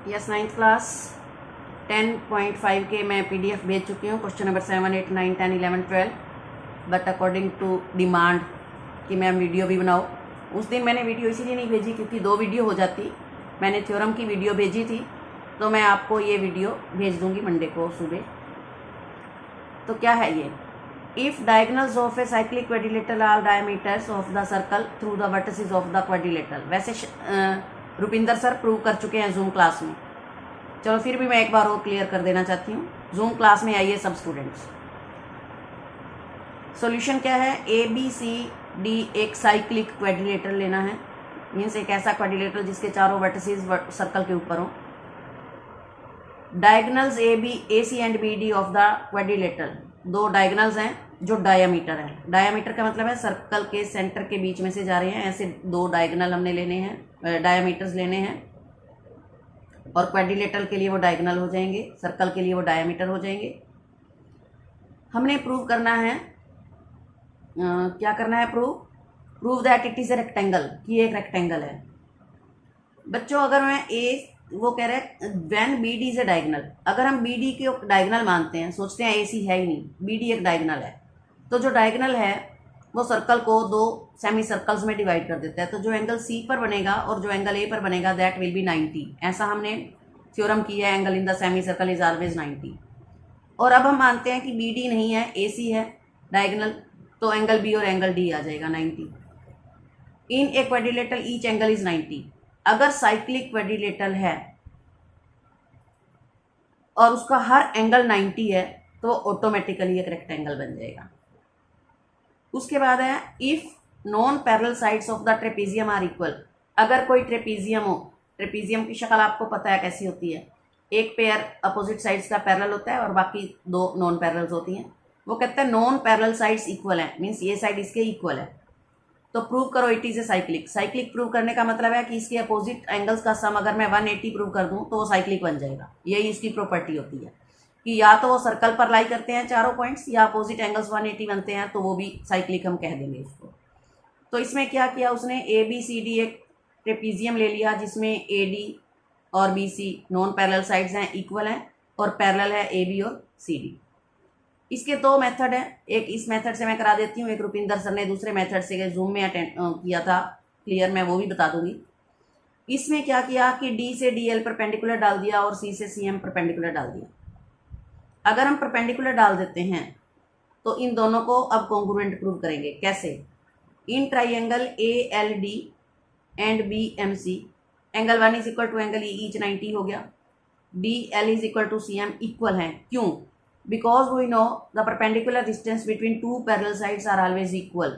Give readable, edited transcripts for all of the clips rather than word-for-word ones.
Yes 9th class 10.5 के मैं PDF भेज चुकी हूँ। Question number 7, 8, 9, 10, 11, 12 but according to demand कि मैम वीडियो भी बनाओ। उस दिन मैंने वीडियो इसीलिए नहीं भेजी क्योंकि 2 वीडियो हो जाती। मैंने थ्योरम की वीडियो भेजी थी, तो मैं आपको ये वीडियो भेज दूँगी मंडे को सुबह। तो क्या है ये? If diagonals of a cyclic quadrilateral are diameters of the circle through the vertices of the quadrilateral. वैसे रुपिंदर सर प्रूव कर चुके हैं जूम क्लास में। चलो फिर भी मैं एक बार और क्लियर कर देना चाहती हूँ। जूम क्लास में आइए सब स्टूडेंट्स। सॉल्यूशन क्या है? ABCD एक साइक्लिक क्वाड्रिलेटरल लेना है। मीन्स एक ऐसा क्वाड्रिलेटरल जिसके चारों वर्टिसेस सर्कल के ऊपर हो। Diagonals AC and BD of the quadrilateral, 2 diagonals हैं जो डायामीटर है। डायामीटर का मतलब है सर्कल के सेंटर के बीच में से जा रहे हैं। ऐसे 2 डायगोनल हमने लेने हैं, डायामीटर्स लेने हैं। और क्वाड्रिलेटरल के लिए वो डायगोनल हो जाएंगे, सर्कल के लिए वो डायामीटर हो जाएंगे। हमने प्रूव करना है, क्या करना है? Prove that it is a rectangle, कि एक रेक्टेंगल है। बच्चों अगर मैं वो कह रहे हैं when BD is a diagonal, अगर हम BD के डायगोनल मानते हैं, सोचते हैं AC है ही नहीं, BD एक डायगोनल है, तो जो डायगोनल है वो सर्कल को 2 सेमी सर्कल्स में डिवाइड कर देता है। तो जो एंगल C पर बनेगा और जो एंगल A पर बनेगा दैट विल बी 90। ऐसा हमने थ्योरम किया है, angle in the semi circle is always 90। और अब हम मानते हैं कि BD नहीं है, AC है डायगोनल, तो एंगल B और एंगल D आ जाएगा 90। In a quadrilateral each angle is 90। अगर साइक्लिक क्वाड्रिलेटरल है और उसका हर एंगल 90 है तो ऑटोमेटिकली एक रेक्टेंगल बन जाएगा। उसके बाद है if non parallel sides of the trapezium are equal. अगर कोई ट्रेपीजियम हो, ट्रेपीजियम की शक्ल आपको पता है कैसी होती है, एक पेयर अपोजिट साइड्स का पैरेलल होता है और बाकी 2 नॉन पैरेलल्स होती हैं। वो कहते हैं नॉन पैरेलल साइड्स इक्वल है, मीन्स ये साइड इसके इक्वल है, तो प्रूव करो it is a cyclic. Cyclic prove करने का मतलब है कि इसके अपोजिट एंगल्स का सम अगर मैं 180 प्रूव कर दूं तो वो साइक्लिक बन जाएगा। यही इसकी प्रॉपर्टी होती है कि या तो वो सर्कल पर लाई करते हैं चारों पॉइंट्स, या अपोजिट एंगल्स 180 बनते हैं, तो वो भी साइक्लिक हम कह देंगे इसको। तो इसमें क्या किया उसने? ABCD एक ट्रेपीजियम ले लिया जिसमें AD और BC नॉन पैरेलल साइड्स हैं, इक्वल हैं, और पैरेलल है AB और CD। इसके 2 मेथड हैं, एक इस मेथड से मैं करा देती हूँ, एक रुपिंदर सर ने दूसरे मेथड से जूम में अटेंड किया था क्लियर, मैं वो भी बता दूंगी। इसमें क्या किया कि D से DL परपेंडिकुलर डाल दिया और C से CM परपेंडिकुलर डाल दिया। अगर हम परपेंडिकुलर डाल देते हैं तो इन दोनों को अब कॉन्ग्रुएंट प्रूव करेंगे। कैसे? In triangle ALD and BMC angle 1 is equal to angle E each 90 हो गया। DL is equal to CM equal है। क्यों? Because we know the perpendicular distance between 2 parallel sides are always equal,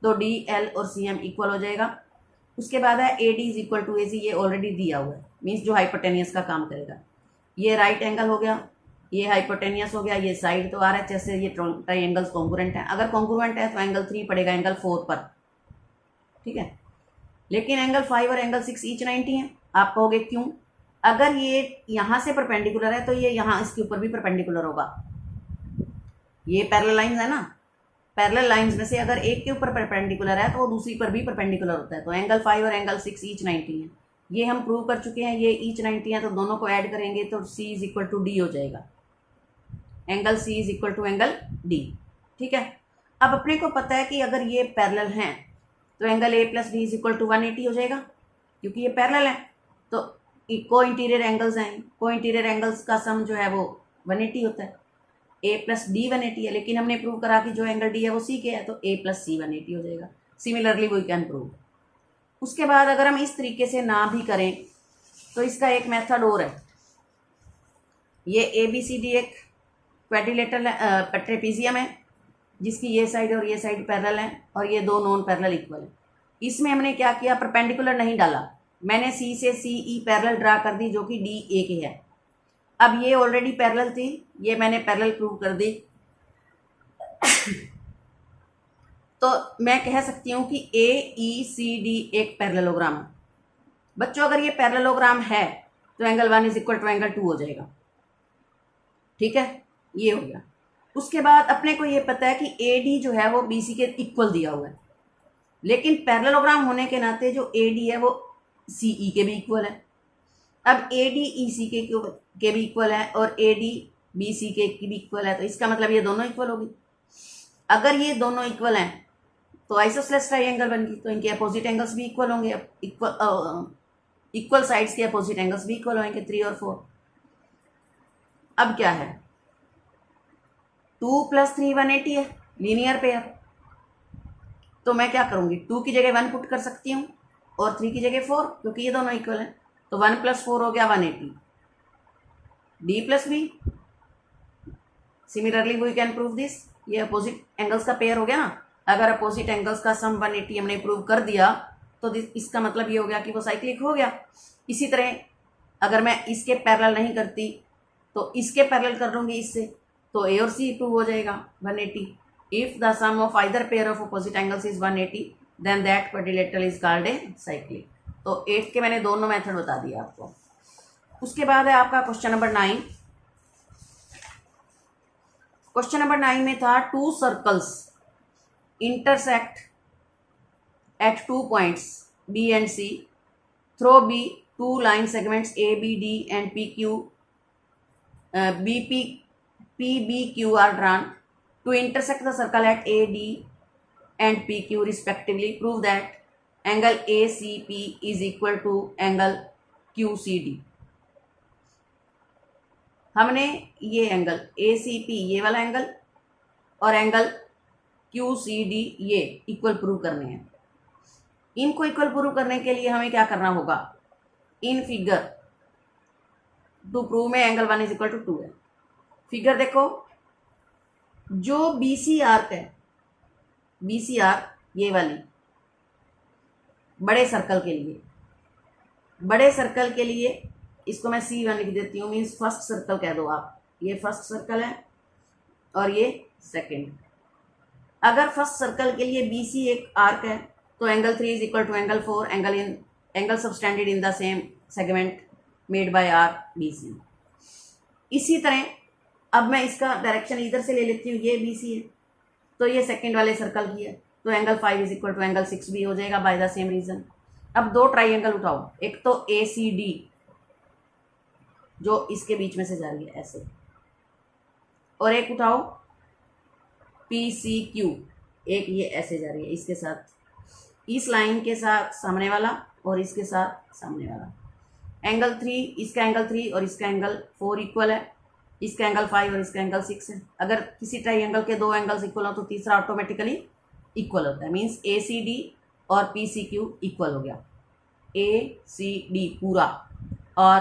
तो DL और CM equal हो जाएगा। उसके बाद है AD is equal to AC, ये ऑलरेडी दिया हुआ है, मीन्स जो हाइपोटेनियस का काम करेगा। ये राइट एंगल हो गया, ये हाइपोटेनियस हो गया, ये साइड तो RHS से ये ट्राइंगल्स कॉन्ग्रुएंट है। अगर कॉन्ग्रुएंट है तो एंगल 3 पड़ेगा एंगल 4 पर, ठीक है। लेकिन एंगल 5 और एंगल 6 ईच 90 है। आप कहोगे क्यों? अगर ये यहाँ से परपेंडिकुलर है तो ये यहाँ इसके ऊपर भी परपेंडिकुलर होगा। ये पैरेलल लाइंस है ना, पैरेलल लाइंस में से अगर एक के ऊपर परपेंडिकुलर है तो वो दूसरी पर भी परपेंडिकुलर होता है। तो एंगल 5 और एंगल 6 ईच 90 है, ये हम प्रूव कर चुके हैं। ये ईच 90 है तो दोनों को ऐड करेंगे तो C is equal to D हो जाएगा। Angle C is equal to angle D, ठीक है। अब अपने को पता है कि अगर ये पैरेलल हैं तो angle A plus D is equal to 180 हो जाएगा, क्योंकि ये पैरेलल है। तो को इंटीरियर एंगल्स हैं, को इंटीरियर एंगल्स का सम जो है वो 180 होता है। A प्लस D 180 है, लेकिन हमने प्रूव करा कि जो एंगल D है वो C के है, तो A प्लस C 180 हो जाएगा। Similarly we can prove. उसके बाद अगर हम इस तरीके से ना भी करें तो इसका एक मेथड और है। ये ABCD एक क्वाड्रिलेटरल ट्रेपीजियम है जिसकी ये साइड और ये साइड पैरेलल है और ये 2 नॉन पैरेलल इक्वल है। इसमें हमने क्या किया? परपेंडिकुलर नहीं डाला, मैंने C से CE पैरेलल ड्रा कर दी जो कि DA के है। अब ये ऑलरेडी पैरेलल थी, ये मैंने पैरेलल प्रूव कर दी। तो मैं कह सकती हूँ कि AECD एक पैरेललोग्राम है। बच्चों अगर ये पैरेललोग्राम है तो angle 1 is equal to angle 2 हो जाएगा, ठीक है। ये हो गया। उसके बाद अपने को ये पता है कि AD जो है वो BC के इक्वल दिया हुआ है, लेकिन पैरेललोग्राम होने के नाते जो AD है वो CE के भी इक्वल है। अब ए डी ई सी के भी इक्वल है और ए डी बी सी के की भी इक्वल है, तो इसका मतलब ये दोनों इक्वल होगी। अगर ये दोनों इक्वल हैं तो आइसोसेलेस ट्राइंगल बन गई, तो इनके अपोजिट एंगल्स भी इक्वल होंगे। इक्वल साइड्स के अपोजिट एंगल्स भी इक्वल होंगे 3 और 4। अब क्या है, 2 + 3 180 है, लीनियर पेयर। तो मैं क्या करूँगी, 2 की जगह 1 पुट कर सकती हूँ और 3 की जगह 4, क्योंकि ये दोनों इक्वल हैं। तो 1 + 4 हो गया 180, D plus B. Similarly we can prove this, ये अपोजिट एंगल्स का पेयर हो गया ना। अगर अपोजिट एंगल्स का सम 180 हमने प्रूव कर दिया तो इसका मतलब ये हो गया कि वो साइक्लिक हो गया। इसी तरह अगर मैं इसके पैरेलल नहीं करती तो इसके पैरेलल कर लूँगी इससे, तो ए और सी प्रूव हो जाएगा 180। If the sum of either pair of opposite angles is 180 then that quadrilateral is called a cyclic. तो 8 के मैंने दोनों मेथड बता दिया आपको। उसके बाद है आपका क्वेश्चन नंबर 9। क्वेश्चन नंबर 9 में था 2 circles intersect at 2 points B and C. Through B, 2 line segments A, B, D and PQ, BP, PBQ are drawn to intersect the circle at A, D and PQ respectively. Prove that angle ACP is equal to angle QCD. हमने ये angle ACP ये वाला angle और angle QCD ये equal prove करने हैं। इनको equal prove करने के लिए हमें क्या करना होगा, इन फिगर टू प्रूव में एंगल 1 = 2 है। फिगर देखो, जो BC आर्क है, BC आर्क ये वाली बड़े सर्कल के लिए, बड़े सर्कल के लिए इसको मैं C1 लिख देती हूँ, मीन्स फर्स्ट सर्कल कह दो आप। ये फर्स्ट सर्कल है और ये सेकेंड। अगर फर्स्ट सर्कल के लिए BC एक आर्क है तो angle 3 = angle 4, angle subtended in the same segment made by arc BC। इसी तरह अब मैं इसका डायरेक्शन इधर से ले लेती हूँ, ये BC है तो ये सेकंड वाले सर्कल की है, तो एंगल 5 = एंगल 6 भी हो जाएगा बाय द सेम रीजन। अब 2 ट्राइंगल उठाओ, एक तो ACD जो इसके बीच में से जा रही है ऐसे, और एक उठाओ PCQ, एक ये ऐसे जा रही है इसके साथ, इस लाइन के साथ सामने वाला और इसके साथ सामने वाला। एंगल 3, इसका एंगल 3 और इसका एंगल 4 इक्वल है, इसका एंगल 5 और इसका एंगल 6 है। अगर किसी ट्राइंगल के 2 एंगल्स इक्वल हो तो तीसरा ऑटोमेटिकली इक्वल होता है, मीन्स ACD और PCQ इक्वल हो गया। ACD पूरा और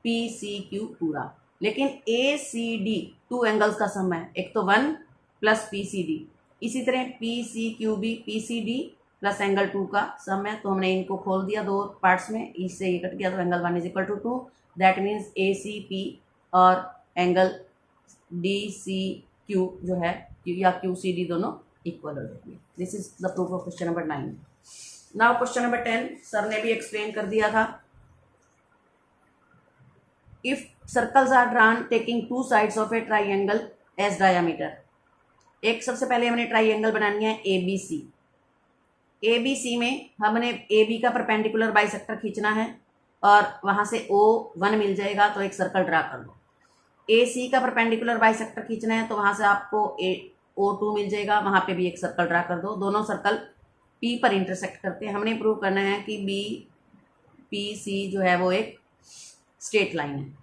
PCQ पूरा, लेकिन ACD 2 एंगल्स का सम है, एक तो 1 + PCD, इसी तरह PCQ भी PCD + एंगल 2 का सम है। तो हमने इनको खोल दिया 2 पार्ट्स में, इससे ये कट गया तो एंगल 1 = 2। दैट मीन्स ACP और एंगल DCQ जो है या QCD दोनों इक्वल हो जाएंगे। This is the proof of question number 9। Now question number 10 sir ने भी एक्सप्लेन कर दिया था। If circles are drawn taking 2 sides of a triangle as diameter. एक सबसे पहले हमने ट्राइंगल बनानी है ABC। ABC में हमने AB का परपेंडिकुलर बाइसेक्टर खींचना है और वहाँ से O1 मिल जाएगा, तो एक सर्कल ड्रा कर लो। AC का परपेंडिकुलर बाइसेक्टर खींचना है तो वहाँ से आपको O2 मिल जाएगा, वहाँ पे भी एक सर्कल ड्रा कर दो। दोनों सर्कल P पर इंटरसेक्ट करते हैं। हमने प्रूव करना है कि BPC जो है वो एक स्ट्रेट लाइन है,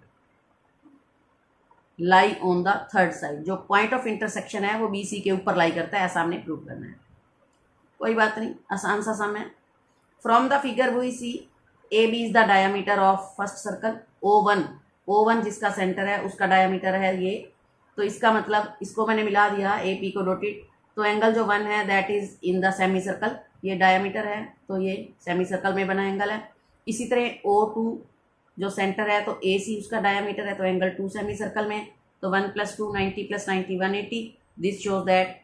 lie on the third side. जो पॉइंट ऑफ इंटरसेक्शन है वो BC के ऊपर लाई करता है, ऐसा हमने प्रूव करना है। कोई बात नहीं, आसान सा सम है। From the figure we see AB is the diameter of first circle. O1 जिसका सेंटर है उसका डायामीटर है ये, तो इसका मतलब इसको मैंने मिला दिया AP को डॉटेड, तो एंगल जो 1 है that is in the semi circle, ये डायामीटर है तो ये सेमी सर्कल में बना एंगल है। इसी तरह O2 जो सेंटर है तो AC उसका डायामीटर है, तो एंगल 2 सेमी सर्कल में, तो 1 + 2 90 + 90 180। This shows that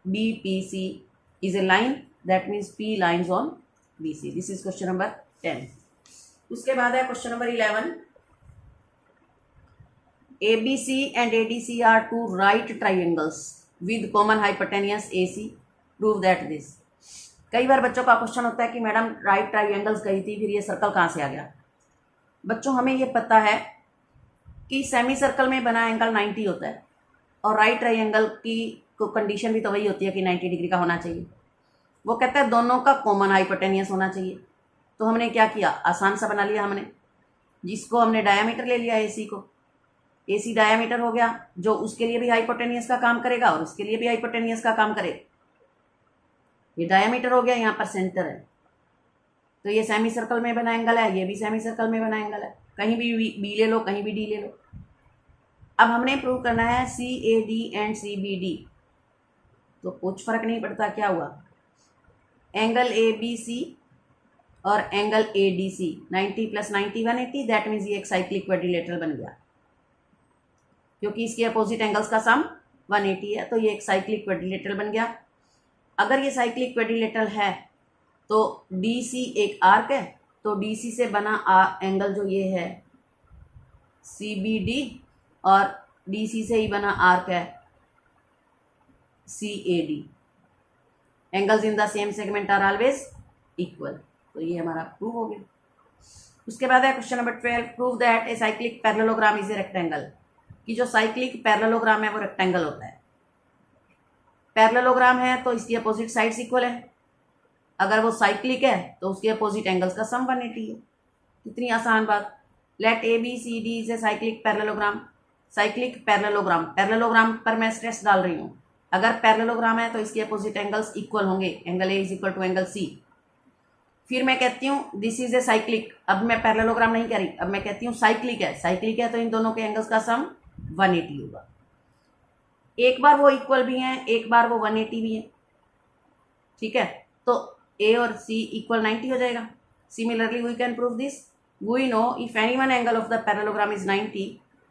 BPC is a line, that means P lines on BC. This is question number 10. उसके बाद है question number 11। ABC and ADC are 2 right triangles with common hypotenuse AC. Prove that this. कई बार बच्चों का question होता है कि madam right triangles गई थी, फिर ये सर्कल कहाँ से आ गया। बच्चों हमें ये पता है कि सेमी सर्कल में बना एंगल 90 होता है, और राइट ट्राइंगल की कंडीशन भी तो वही होती है कि 90 डिग्री का होना चाहिए। वो कहता है दोनों का कॉमन हाइपोटेनियस होना चाहिए। तो हमने क्या किया, आसान सा बना लिया हमने, जिसको हमने डायामीटर ले लिया AC को। AC डायामीटर हो गया, जो उसके लिए भी हाइपोटेनियस का काम करेगा और उसके लिए भी हाइपोटेनियस का काम करेगा। ये डायामीटर हो गया, यहाँ पर सेंटर है, तो ये सेमी सर्कल में बना एंगल है, ये भी सेमी सर्कल में बना एंगल है। कहीं भी बी ले लो, कहीं भी डी ले लो। अब हमने प्रूव करना है CAD एंड CBD, तो कुछ फर्क नहीं पड़ता क्या हुआ, एंगल ABC और एंगल ADC 90 + 90 180, दैट मीन्स ये एक साइक्लिक क्वाड्रिलेटरल बन गया, क्योंकि इसके अपोजिट एंगल्स का सम 180 है, तो ये एक साइक्लिक क्वाड्रिलेटरल बन गया। अगर ये साइक्लिक क्वाड्रिलेटरल है तो DC एक आर्क है, तो DC से बना एंगल जो ये है CBD, और DC से ही बना आर्क है CAD। Angles in the same segment are always equal. तो ये हमारा प्रूव हो गया। उसके बाद है question number 12, prove that a cyclic parallelogram is a rectangle, कि जो साइक्लिक पैरेललोग्राम है वो रेक्टेंगल होता है। पैरेललोग्राम है तो इसकी अपोजिट साइड्स इक्वल है, अगर वो साइक्लिक है तो उसके अपोजिट एंगल्स का सम 180 है। कितनी आसान बात। Let ABCD is a cyclic parallelogram. Cyclic parallelogram, parallelogram पर मैं स्ट्रेस डाल रही हूँ। अगर पैरेललोग्राम है तो इसके अपोजिट एंगल्स इक्वल होंगे, angle A is equal to angle C। फिर मैं कहती हूँ दिस इज ए साइक्लिक, अब मैं पैरेललोग्राम नहीं कह रही, अब मैं कहती हूँ साइक्लिक है। साइक्लिक है तो इन दोनों के एंगल्स का सम 180 होगा। एक बार वो इक्वल भी हैं, एक बार वो 180 भी है, ठीक है, तो A और C इक्वल 90 हो जाएगा। Similarly we can prove this. We know if any one angle of the parallelogram is 90,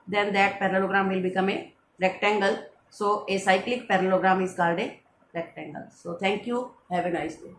then that parallelogram will become a rectangle. So a cyclic parallelogram is called a rectangle. So thank you. Have a nice day.